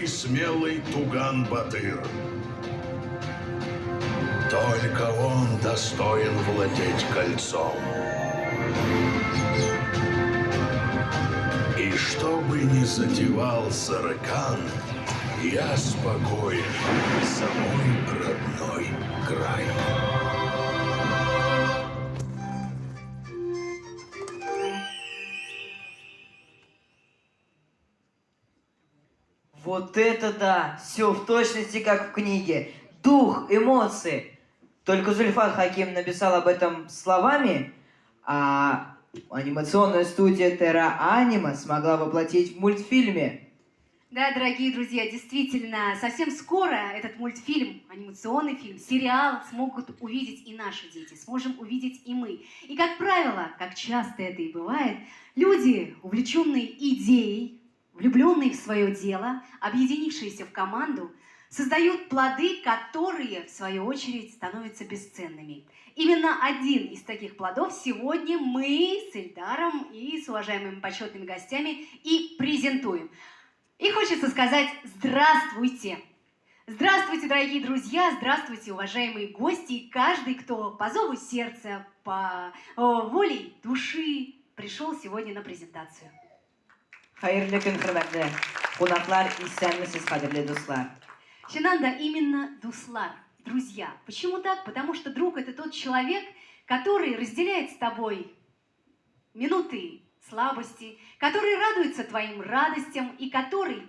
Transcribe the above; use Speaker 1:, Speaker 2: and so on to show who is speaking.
Speaker 1: и смелый Туган Батыр. Только он достоин владеть кольцом. И что бы ни затевал Сарыкан, я спокоен за мой родной край.
Speaker 2: Вот это да! Все в точности как в книге. Дух, эмоции. Только Зульфат Хаким написал об этом словами, а анимационная студия Terra Anima смогла воплотить в мультфильме.
Speaker 3: Да, дорогие друзья, действительно, совсем скоро этот мультфильм, анимационный фильм, сериал смогут увидеть и наши дети, сможем увидеть и мы. И, как правило, как часто это и бывает, люди, увлеченные идеей, влюбленные в свое дело, объединившиеся в команду, создают плоды, которые, в свою очередь, становятся бесценными. Именно один из таких плодов сегодня мы с Эльдаром и с уважаемыми почетными гостями и презентуем. И хочется сказать здравствуйте! Здравствуйте, дорогие друзья, здравствуйте, уважаемые гости и каждый, кто по зову сердца, по воле души пришел сегодня на презентацию.
Speaker 2: Hayırlı gün hürmetli konaklar, istenmişsiniz kadirli dostlar.
Speaker 3: Шинанда именно дуслар, друзья. Почему так? Потому что друг – это тот человек, который разделяет с тобой минуты слабости, который радуется твоим радостям и который